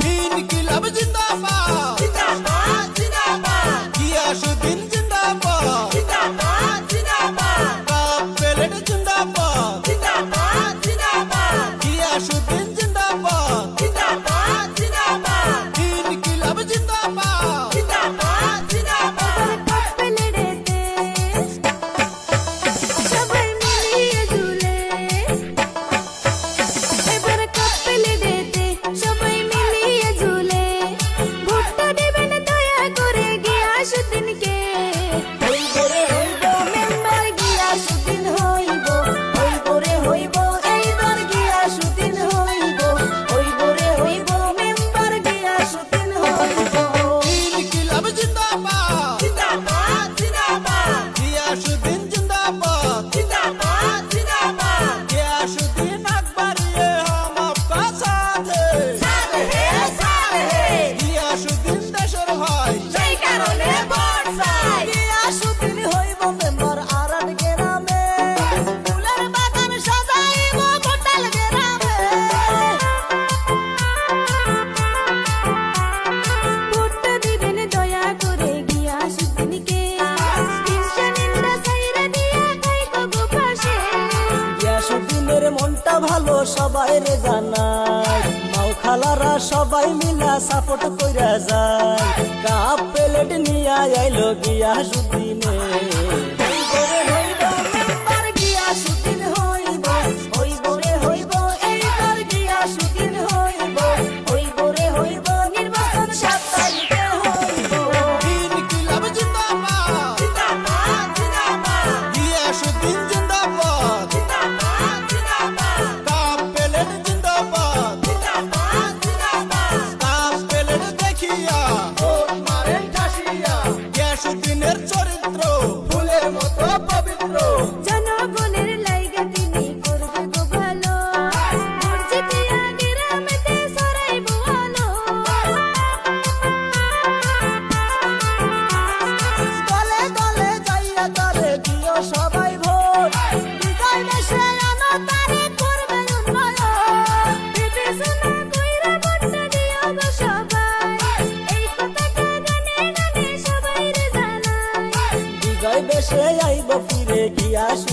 ইনকিলাব জিন্দাবাদ জিন্দাবাদ জিন্দাবাদ গিয়াসউদ্দিন জিন্দাবাদ জিন্দাবাদ জিন্দাবাদ কাপ প্লেট জিন্দাবাদ জিন্দাবাদ জিন্দাবাদ গিয়াসউদ্দিন জিন্দাবাদ জিন্দাবাদ জিন্দাবাদ ইনকিলাব জিন্দাবাদ জিন্দাবাদ জিন্দাবাদ কপ্পেলেড়েতে সবাই মিলিয়ে ঝুলে এবার কপ্পেলেড়েতে সবাই মিলিয়ে ঝুলে ভোটটা দেবেন দয়া করে গিয়াসউদ্দিনকে হইব রে হইব মেম্বার গিয়াসউদ্দিন হইব রে হইব এইবার গিয়াসউদ্দিন হইব রে হইব মেম্বার গিয়াসউদ্দিন হইব ইনকিলাব জিন্দাবাদ জিন্দাবাদ জিন্দাবাদ গিয়াসউদ্দিন জিন্দাবাদ জিন্দাবাদ জিন্দাবাদ গিয়াসউদ্দিন আকবর ये हम आपका साथ है সাথ হে গিয়াসউদ্দিন দেশের ভাই সেই কারণে ভোট চাই গিয়াসউদ্দিন হইব মেম্বার আরান গ্রামে ফুলের বাগান সাজাইব ঘোটাল গ্রামে ভোটটা দিবেন দয়া করে গিয়াসউদ্দিনকে ইনশাআল্লাহ সাইরা দিয়া খাইকো গোপাশে গিয়াসউদ্দিনের মনটা ভালো সবাই রে জানায় মাও খালারা সবাই মিলা সাপোর্ট কইরা যায় কাপ প্লেট নিয়া আইলো গিয়াসউদ্দিনে হইব রে হইব মেম্বার গিয়াসউদ্দিন হইব রে হইব এইবার গিয়াসউদ্দিন হইব রে হইব নির্বাচন 7 তারিখে হইব ইনকিলাব জিন্দাবাদ জিন্দাবাদ জিন্দাবাদ গিয়াসউদ্দিন জিন্দাবাদ জিন্দাবাদ জিন্দাবাদ কাপ প্লেট জিন্দাবাদ জিন্দাবাদ জিন্দাবাদ কাপ প্লেট দেখিয়া ভোট মারেন ঠাসিয়া গিয়াসউদ্দিনের চরিত্র ফুলের মতো পবিত্র জনগণের লাইগা তিনি করবে গো ভালো ভোট জিতিয়া গ্রামেতে সরাইব আলো দলে দলে যাইয়া তারে দিও সবাই ভোট বিজয় দেশে আনো তারে করবে উন্নয়ন বিবেচনা কইরা ভোটটা দিও গো সবাই এই কথাটা গানে গানে সবাই রে জানাই বিজয় বেশে আইব ফিরে গিয়াসউদ্দিন